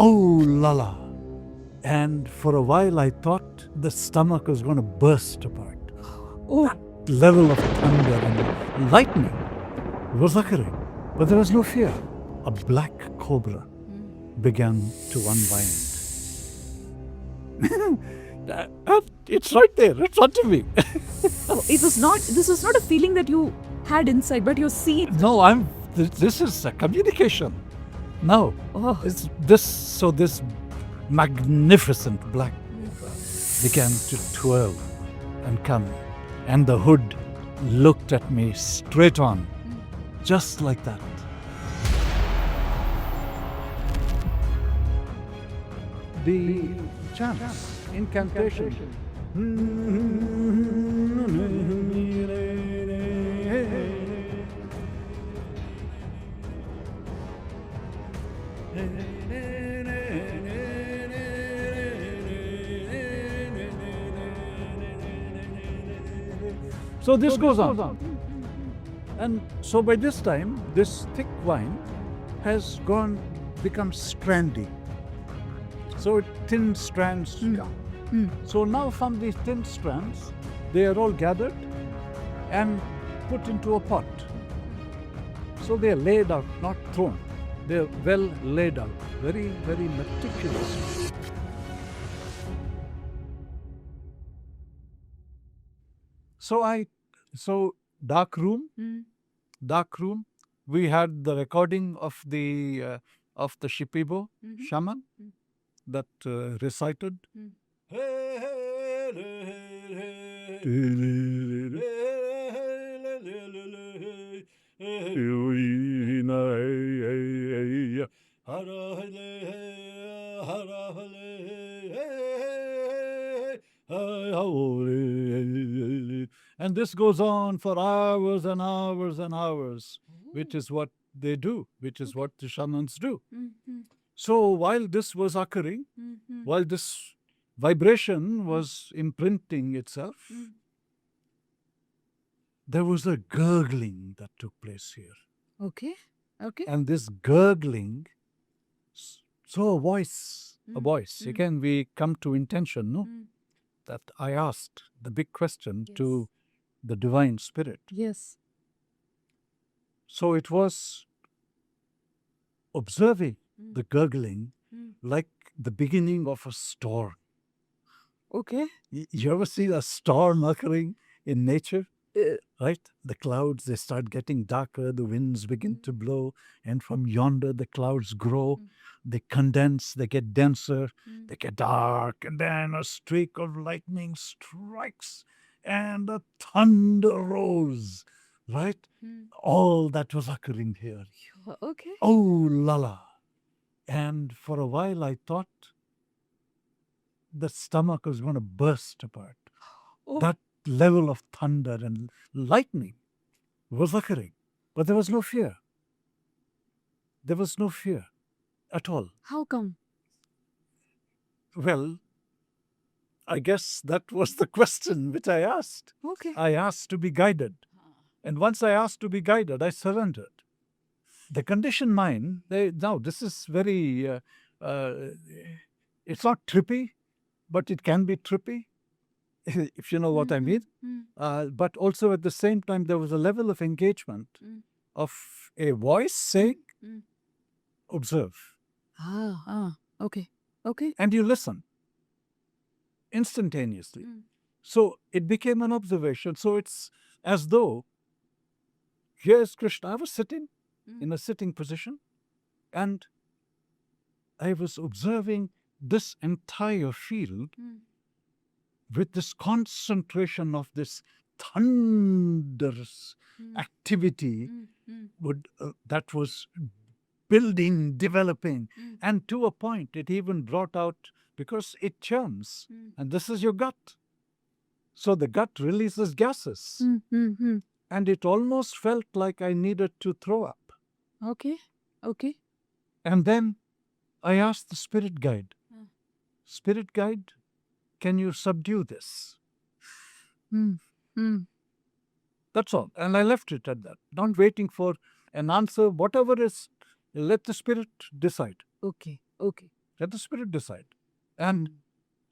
oh la la. And for a while I thought the stomach was going to burst apart. Oh, That level of thunder and lightning was occurring. But there was no fear. A black cobra began to unwind. It's right there in front of me. this was not a feeling that you had inside, but you're seeing. No, this is a communication. No, Oh. it's this magnificent black began to twirl and come, and the hood looked at me straight on, just like that. The chants, incantation. So this goes on. And so by this time, this thick vine has become strandy. So thin strands. So now from these thin strands, they are all gathered and put into a pot. So they are laid out, not thrown. They are well laid out, very, very meticulous. So dark room. We had the recording of the Shipibo shaman that recited. And this goes on for hours and hours and hours, which is what they do, which is what the shamans do. So while this was occurring, while this vibration was imprinting itself, there was a gurgling that took place here. Okay. And this gurgling, so a voice. Again, we come to intention, no? That I asked the big question to the divine spirit. Yes. So it was observing the gurgling like the beginning of a storm. Okay. You ever see a storm occurring in nature? Right? The clouds, they start getting darker, the winds begin to blow, and from yonder the clouds grow, they condense, they get denser, they get dark, and then a streak of lightning strikes, and a thunder rose, right? All that was occurring here. Okay. Oh, la la. And for a while I thought the stomach was going to burst apart. Oh. That level of thunder and lightning was occurring. But there was no fear. There was no fear at all. How come? Well, I guess that was the question which I asked. Okay. I asked to be guided. And once I asked to be guided, I surrendered. The conditioned mind, now this is very, it's not trippy, but it can be trippy, if you know what I mean. But also at the same time, there was a level of engagement of a voice saying, observe. Okay. And you listen instantaneously. So it became an observation. So it's as though, here's Krishna. I was sitting in a sitting position, and I was observing this entire field with this concentration of this thunderous activity that was building, developing, and to a point it even brought out, because it churns, and this is your gut. So the gut releases gases, and it almost felt like I needed to throw up. Okay. And then I asked the spirit guide, Spirit guide, can you subdue this? That's all. And I left it at that, not waiting for an answer. Whatever is, let the spirit decide. Okay. Let the spirit decide. And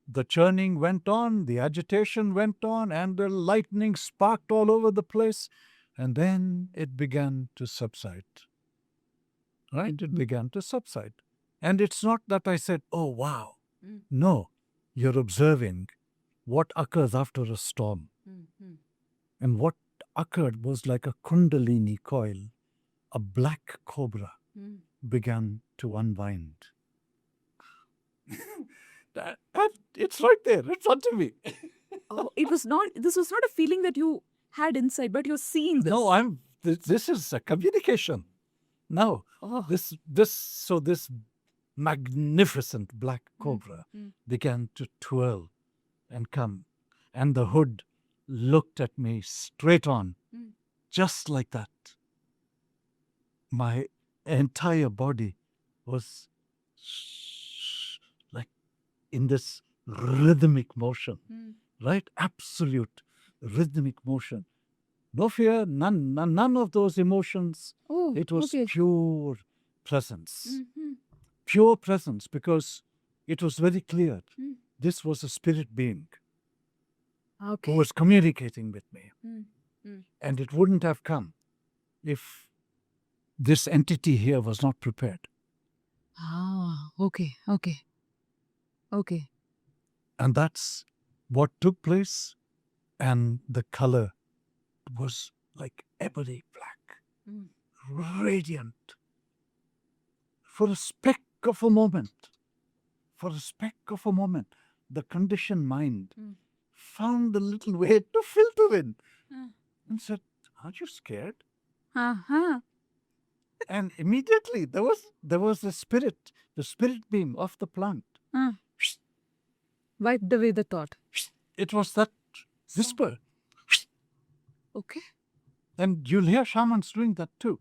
the churning went on, the agitation went on, and the lightning sparked all over the place. And then it began to subside. Right? It began to subside. And it's not that I said, oh, wow. No, you're observing what occurs after a storm. And what occurred was like a kundalini coil, a black cobra began to unwind. It's right there in front of me. Oh, this was not a feeling that you had inside, but you're seeing this. No, this is a communication. No, Oh. this magnificent black cobra began to twirl and come, and the hood looked at me straight on, just like that. My entire body was like in this rhythmic motion, right? Absolute rhythmic motion. No fear, none of those emotions. Oh, It was okay. pure presence. Pure presence, because it was very clear. This was a spirit being Okay. who was communicating with me. And it wouldn't have come if this entity here was not prepared. Ah, okay, okay. Okay. And that's what took place. And the color was like ebony black, radiant. For a speck of a moment, the conditioned mind found a little way to filter in and said, aren't you scared? Uh-huh. And immediately there was the spirit beam of the plant. Wiped away the thought. It was that whisper. Okay. And you'll hear shamans doing that too.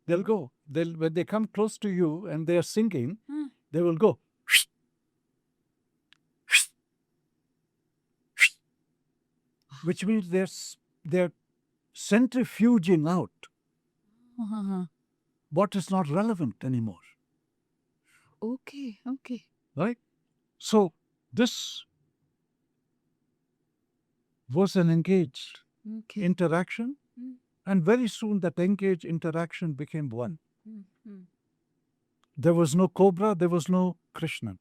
They'll when they come close to you and they are singing, they will go. Which means they're centrifuging out what is not relevant anymore. Okay, okay. Right? So this was an engaged Okay. interaction, and very soon that engaged interaction became one. There was no cobra, there was no Krishna.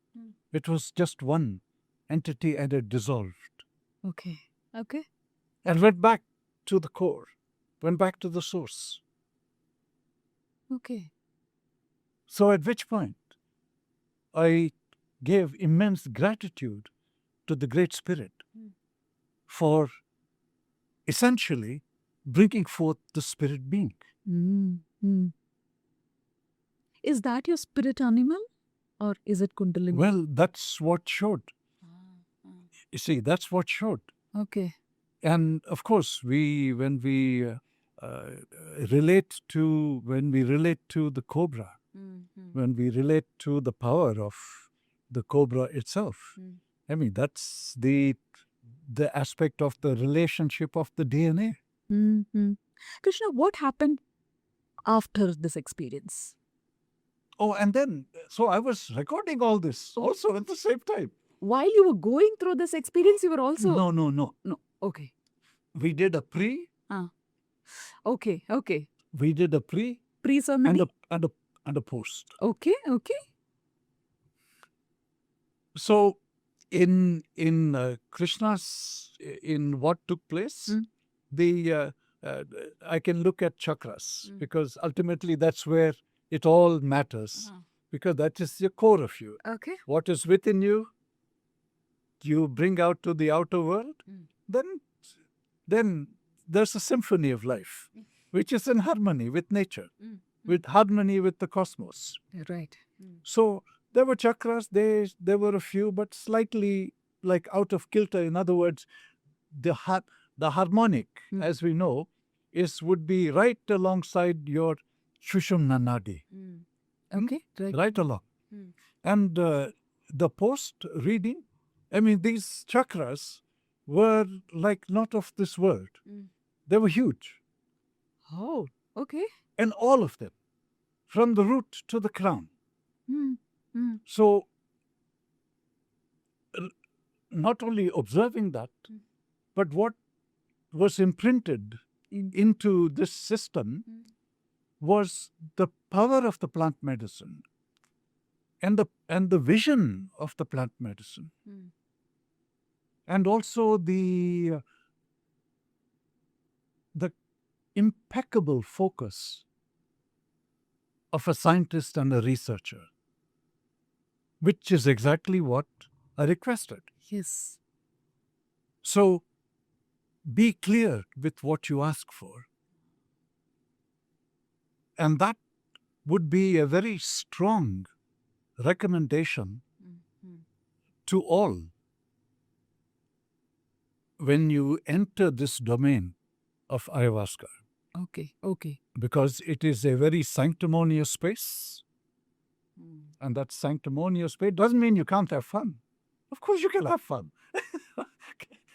It was just one entity, and it dissolved Okay. Okay. and went back to the core, went back to the source. Okay. So at which point I gave immense gratitude to the Great Spirit for essentially bringing forth the spirit being. Is that your spirit animal or is it Kundalini? Well, that's what showed. You see, that's what showed. Okay. And of course, when we relate to the cobra, when we relate to the power of the cobra itself, I mean, that's the aspect of the relationship of the DNA. Krishna, what happened after this experience? Oh, and then, so I was recording all this also at the same time. While you were going through this experience, you were also... No. No. Okay. We did a pre. Okay. Okay. We did a pre Pre-ceremony? and a post. Okay. Okay. So, in Krishna's, in what took place, I can look at chakras because ultimately that's where it all matters, because that is the core of you. Okay. What is within you, you bring out to the outer world. Then there's a symphony of life, which is in harmony with nature, with harmony with the cosmos. Right. So there were chakras, there were a few, but slightly like out of kilter. In other words, the harmonic, as we know, would be right alongside your Sushumna Nadi. Okay. Right along. And the post reading, I mean, these chakras were like not of this world. They were huge. Oh, okay. And all of them, from the root to the crown. So not only observing that, but what was imprinted into this system was the power of the plant medicine and the vision of the plant medicine, and also the impeccable focus of a scientist and a researcher, which is exactly what I requested. Yes. So be clear with what you ask for. And that would be a very strong recommendation to all when you enter this domain of ayahuasca, Okay. because it is a very sanctimonious space. And that sanctimonious space doesn't mean you can't have fun. Of course you can have fun.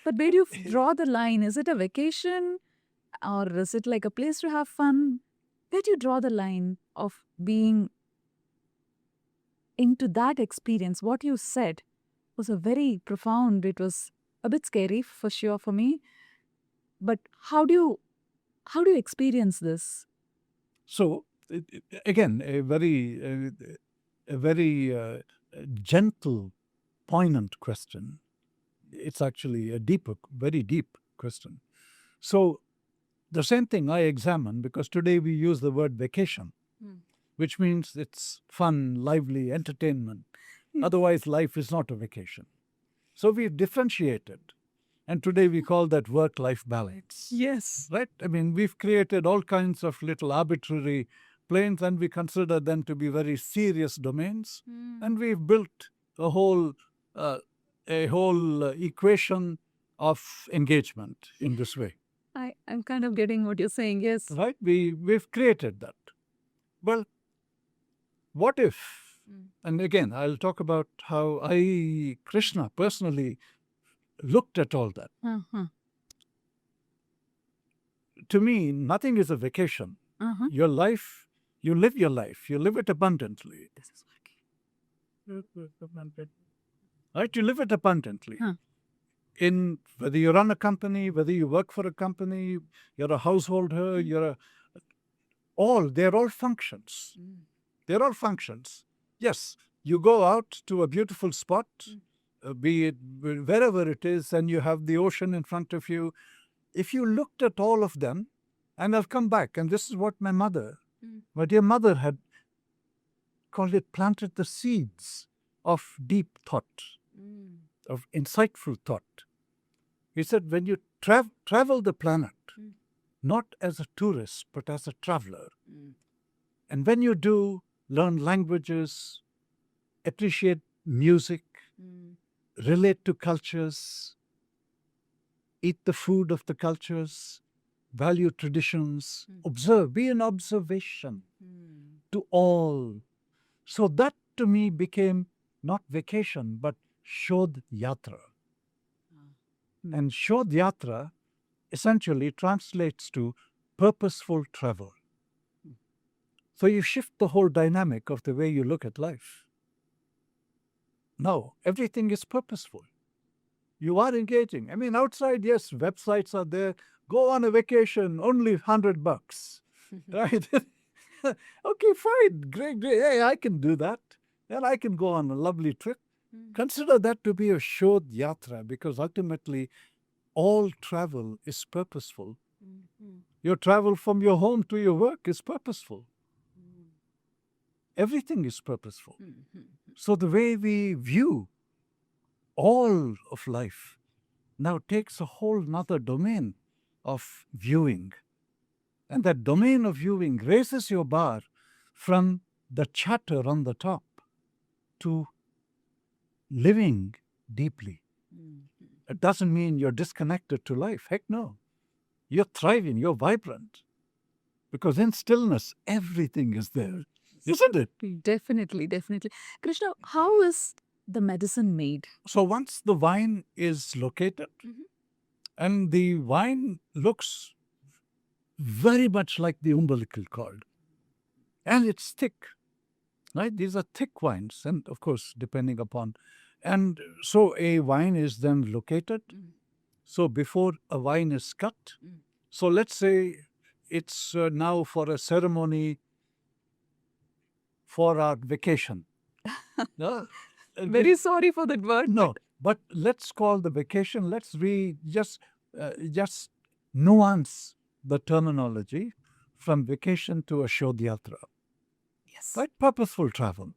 But where do you draw the line? Is it a vacation or is it like a place to have fun? Where do you draw the line of being into that experience? What you said was a very profound, it was a bit scary for sure for me. But how do you experience this? So, again, a very gentle, poignant question. It's actually a very deep question. So, the same thing I examine, because today we use the word vacation, which means it's fun, lively, entertainment. Otherwise, life is not a vacation. So we've differentiated. And today we call that work-life balance. Yes. Right? I mean, we've created all kinds of little arbitrary planes, and we consider them to be very serious domains. And we've built a whole equation of engagement in this way. I'm kind of getting what you're saying, yes. Right? We've created that. Well, what if, and again, I'll talk about how Krishna, personally looked at all that. To me, nothing is a vacation. Your life, you live your life. You live it abundantly. This is working. Right? You live it abundantly. In whether you run a company, whether you work for a company, you're a householder, they're all functions. They're all functions. Yes, you go out to a beautiful spot, be it wherever it is, and you have the ocean in front of you. If you looked at all of them, and I've come back, and this is what my dear mother had called it, planted the seeds of deep thought, of insightful thought. He said, when you travel the planet, not as a tourist, but as a traveler, and when you do, learn languages, appreciate music, relate to cultures, eat the food of the cultures, value traditions, observe, be an observation to all. So that to me became not vacation, but Shodh Yatra. And Shodh Yatra essentially translates to purposeful travel. So you shift the whole dynamic of the way you look at life. Now, everything is purposeful. You are engaging. I mean, outside, yes, websites are there. Go on a vacation, only $100. Right? Okay, fine. Great. Hey, I can do that. And I can go on a lovely trip. Consider that to be a Shodh Yatra, because ultimately all travel is purposeful. Your travel from your home to your work is purposeful. Everything is purposeful. So the way we view all of life now takes a whole nother domain of viewing. And that domain of viewing raises your bar from the chatter on the top to living deeply. It doesn't mean you're disconnected to life. Heck no. You're thriving, you're vibrant. Because in stillness, everything is there, isn't it? Definitely. Krishna, how is the medicine made? So once the vine is located, and the vine looks very much like the umbilical cord, and it's thick, right? These are thick vines, and of course, depending upon And so a wine is then located. So before a wine is cut, so let's say it's now for a ceremony for our vacation. No? Very sorry for that word. No, but let's call the vacation, let's just nuance the terminology from vacation to a Shodhyatra. Yes. Right? Purposeful travel.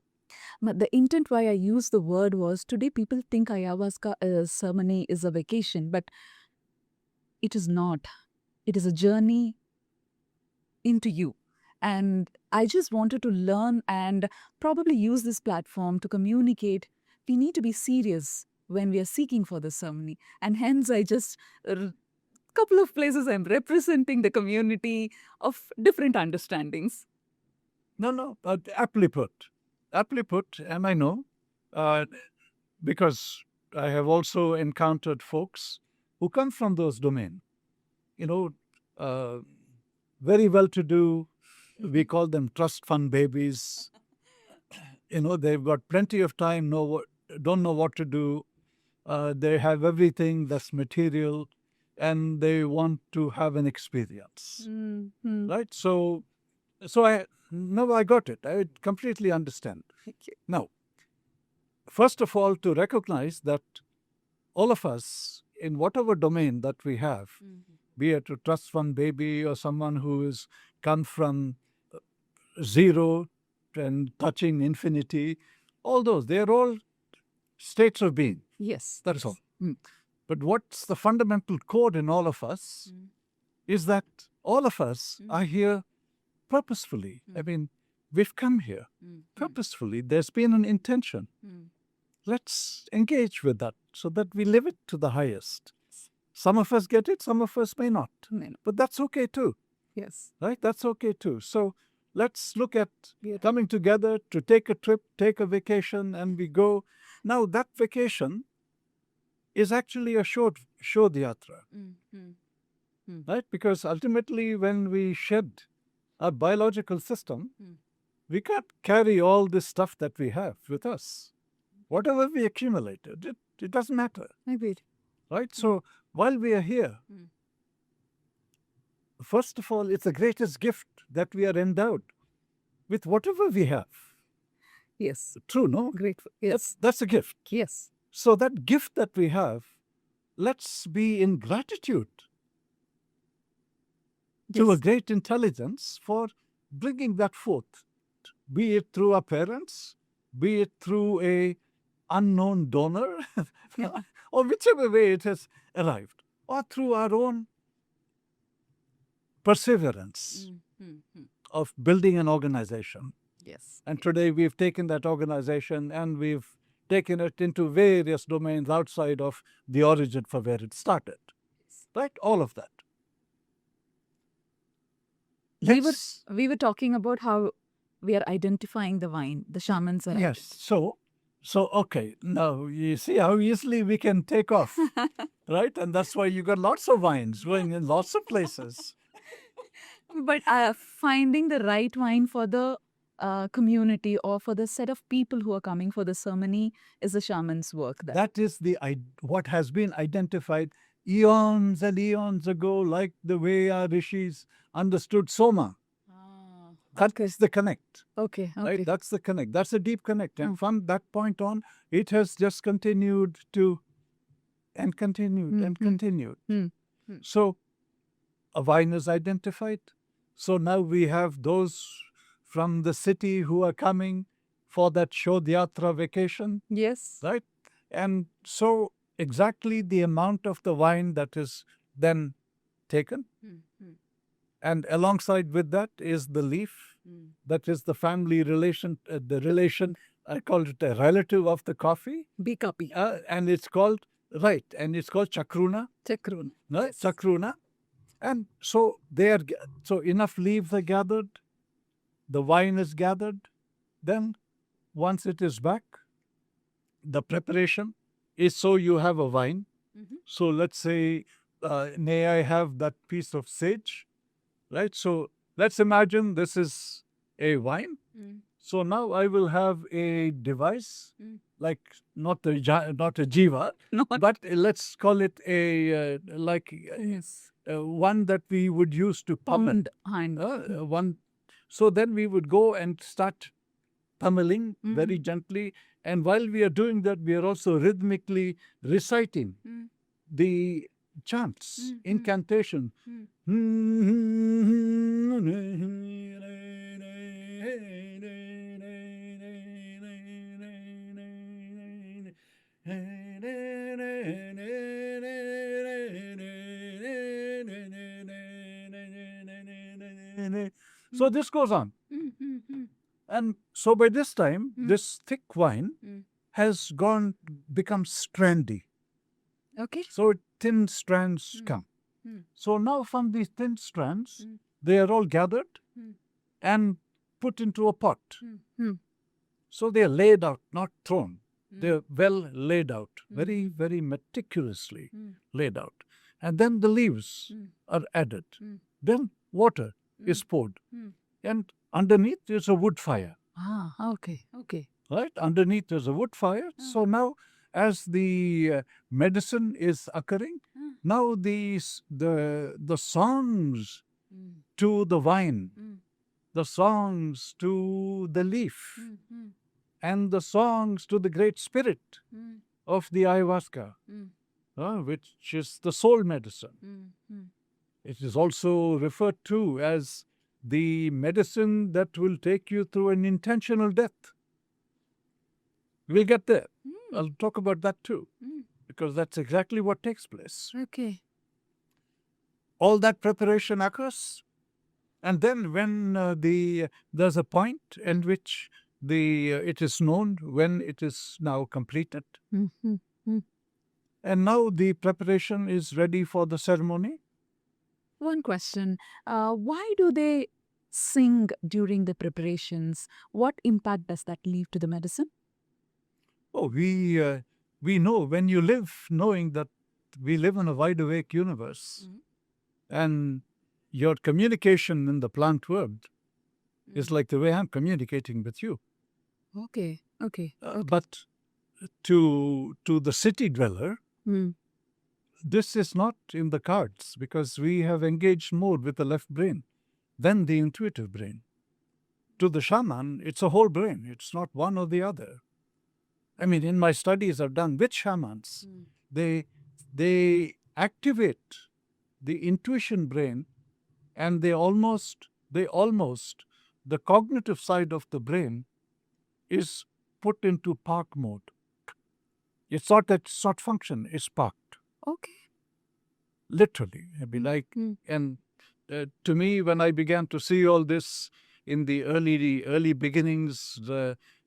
But the intent why I used the word was today people think ayahuasca ceremony is a vacation, but it is not. It is a journey into you. And I just wanted to learn and probably use this platform to communicate. We need to be serious when we are seeking for the ceremony. And hence, I just, couple of places I'm representing the community of different understandings. No, aptly put. Aptly put, and I know, because I have also encountered folks who come from those domains. You know, very well-to-do. We call them trust fund babies. You know, they've got plenty of time, don't know what to do. They have everything that's material, and they want to have an experience, right? So I got it. I completely understand. Thank you. Now, first of all, to recognize that all of us, in whatever domain that we have, be it a trust fund baby or someone who has come from zero and touching infinity, all those, they're all states of being. Yes. That is all. But what's the fundamental code in all of us is that all of us are here purposefully. I mean, we've come here purposefully. There's been an intention. Let's engage with that so that we live it to the highest. Some of us get it, some of us may not. But that's okay too. Yes. Right? That's okay too. So let's look at coming together to take a trip, take a vacation, and we go. Now, that vacation is actually a Shodhyatra. Right? Because ultimately, when we shed our biological system, we can't carry all this stuff that we have with us. Whatever we accumulated, it doesn't matter. Agreed. Right? So while we are here, first of all, it's the greatest gift that we are endowed with whatever we have. Yes. True, no? Grateful. Yes. That's a gift. Yes. So that gift that we have, let's be in gratitude to a great intelligence for bringing that forth, be it through our parents, be it through a unknown donor, or whichever way it has arrived, or through our own perseverance of building an organization. Yes. And today we've taken that organization and we've taken it into various domains outside of the origin for where it started. Right? All of that. We were talking about how we are identifying the wine, the shamans are. Yes. So okay. Now you see how easily we can take off. Right? And that's why you got lots of wines going in lots of places. But finding the right wine for the community or for the set of people who are coming for the ceremony is the shaman's work. That is what has been identified eons and eons ago, like the way our rishis understood Soma. That is the connect. Okay. Right? That's the connect. That's a deep connect. And from that point on, it has just continued and continued. So a wine is identified. So now we have those from the city who are coming for that Shodhyatra vacation. Yes. Right? And so exactly the amount of the wine that is then taken. And alongside with that is the leaf. That is the family relation, I call it a relative of the coffee. Bikapi. And it's called chakruna. Chakruna. No? Yes. Chakruna. And so so enough leaves are gathered, the wine is gathered, then once it is back, the preparation is so you have a wine. So let's say, may I have that piece of sage, right? So let's imagine this is a wine. So now I will have a device like not a Jiva, Not but let's call it a yes. one that we would use to pummel. Hand. One. So then we would go and start pummeling very Mhm. gently, and while we are doing that, we are also rhythmically reciting Mm. the chants, Mm, mm. incantation. So this goes on. And so by this time, this thick wine has become strandy. Okay. So thin strands come. So now from these thin strands, they are all gathered and put into a pot. So they are laid out, not thrown. They are well laid out, very, very meticulously laid out. And then the leaves are added. Then water is poured. And underneath is a wood fire. Ah, okay. Okay. Right? Underneath there's a wood fire. So now, as the medicine is occurring, now the songs to the vine, the songs to the leaf, and the songs to the great spirit of the ayahuasca, which is the soul medicine. It is also referred to as the medicine that will take you through an intentional death. We'll get there. I'll talk about that too, because that's exactly what takes place. Okay. All that preparation occurs, and then when there's a point in which it is known when it is now completed, and now the preparation is ready for the ceremony. One question. Why do they sing during the preparations? What impact does that leave to the medicine? Oh, we know when you live knowing that we live in a wide awake universe, and your communication in the plant world is like the way I'm communicating with you. Okay. Okay. But to the city dweller, this is not in the cards, because we have engaged more with the left brain than the intuitive brain. To the shaman, it's a whole brain. It's not one or the other. I mean, in my studies I've done with shamans, they activate the intuition brain, and the cognitive side of the brain is put into park mode. It's not that it's not function, it's parked. Okay. Literally. I mean, and to me, when I began to see all this in the early beginnings,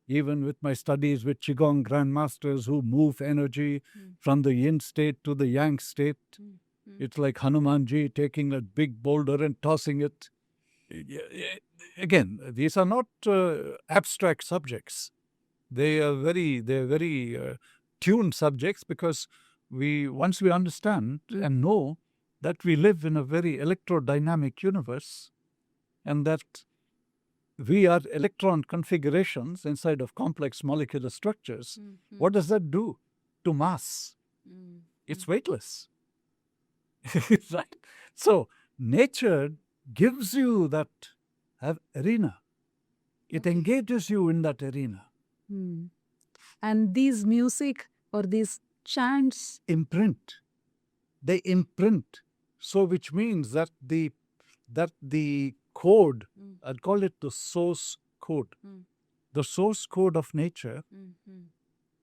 even with my studies with Qigong grandmasters who move energy from the yin state to the yang state, it's like Hanumanji taking a big boulder and tossing it. Again, these are not abstract subjects. They're very tuned subjects, because once we understand and know that we live in a very electrodynamic universe, and that we are electron configurations inside of complex molecular structures, what does that do to mass? It's weightless. Right? So nature gives you that arena. It engages you in that arena. And these music or these chants Imprint. They imprint. So which means that the code, I'd call it the source code. The source code of nature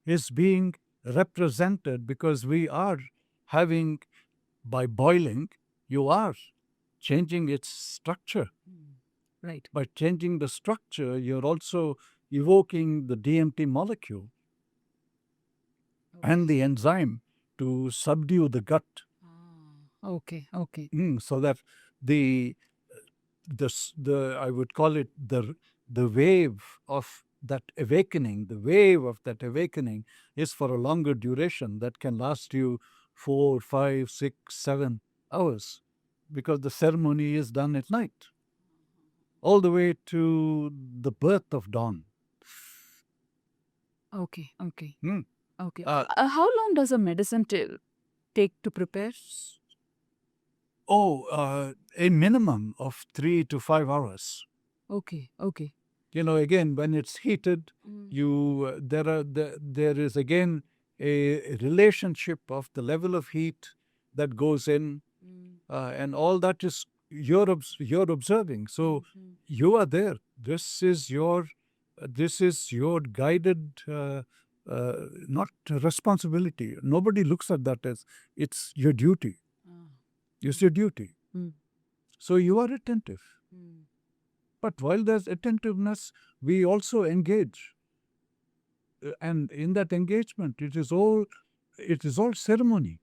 is being represented, because we are having, by boiling, you are changing its structure. right. By changing the structure, you're also evoking the DMT molecule and the enzyme to subdue the gut. Okay. Okay. So that the I would call it the wave of that awakening. The wave of that awakening is for a longer duration that can last you 4, 5, 6, 7 hours, because the ceremony is done at night, all the way to the birth of dawn. Okay, okay, Hmm. okay. Uh, How long does a medicine take to prepare? a minimum of 3 to 5 hours. Okay, okay. Again, when it's heated, there is again a relationship of the level of heat that goes in, and all that is you're observing. So you are there. This is your guided, not responsibility. Nobody looks at that as it's your duty. It's your duty. So you are attentive. But while there's attentiveness, we also engage. And in that engagement, it is all ceremony,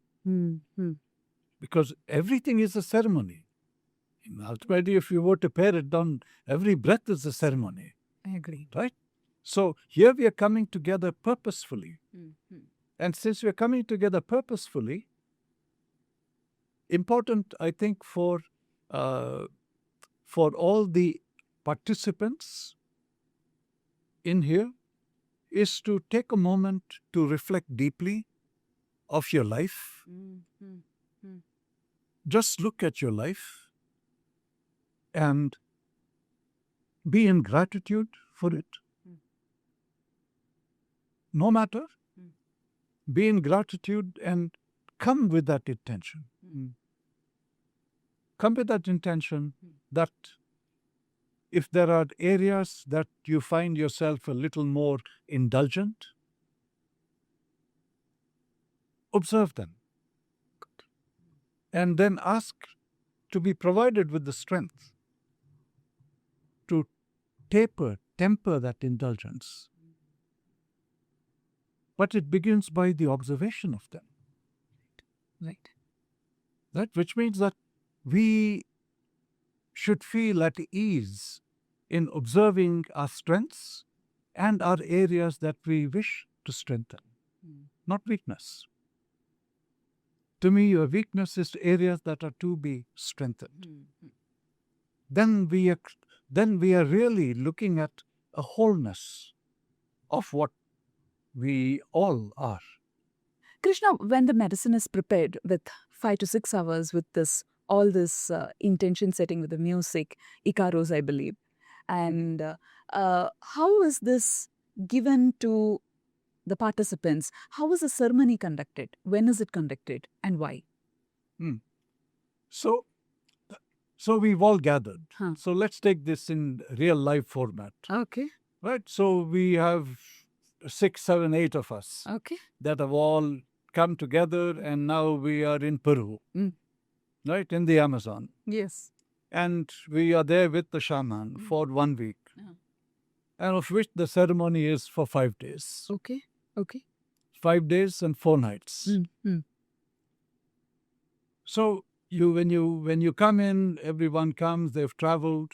because everything is a ceremony. Ultimately, if you were to pare it down, every breath is a ceremony, I agree. right? So here we are coming together purposefully. And since we're coming together purposefully, important, I think, for all the participants in here is to take a moment to reflect deeply of your life. Just look at your life and be in gratitude for it. No matter, be in gratitude and come with that intention. Come with that intention that if there are areas that you find yourself a little more indulgent, observe them. And then ask to be provided with the strength to temper that indulgence. But it begins by the observation of them. Right. That which means that we should feel at ease in observing our strengths and our areas that we wish to strengthen, not weakness. To me, your weakness is areas that are to be strengthened. Then we are really looking at a wholeness of what we all are. Krishna, when the medicine is prepared with 5 to 6 hours with all this intention setting with the music, Ikaros, I believe, and how is this given to the participants? How is the ceremony conducted? When is it conducted, and why? So we've all gathered. Huh. So let's take this in real life format. Okay. Right? So we have 6, 7, 8 of us Okay. that have all come together, and now we are in Peru, right, in the Amazon. Yes. And we are there with the shaman for 1 week, and of which the ceremony is for 5 days. Okay. Okay. 5 days and 4 nights. So when you come in, everyone comes, they've traveled,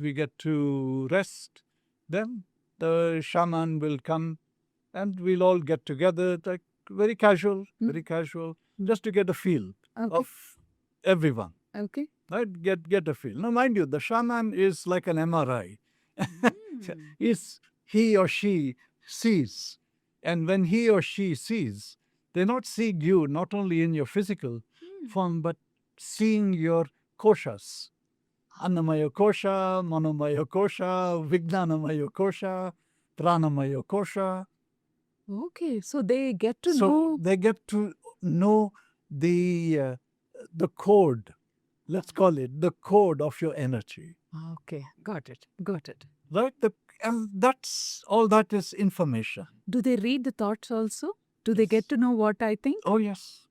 we get to rest. Then the shaman will come and we'll all get together, like very casual, just to get a feel of everyone. Okay. Right? Get a feel. Now, mind you, the shaman is like an MRI. He or she sees. And when he or she sees, they're not seeing you not only in your physical form, but seeing your koshas. Annamaya kosha, manomaya kosha, vijnanamaya kosha, pranamaya kosha. Okay. So they get to So know. they get to know the code, let's call it the code of your energy. Okay. Got it. Got it. Right? And that's all that is information. Do they read the thoughts also? Do they get to know what I think? Oh, yes.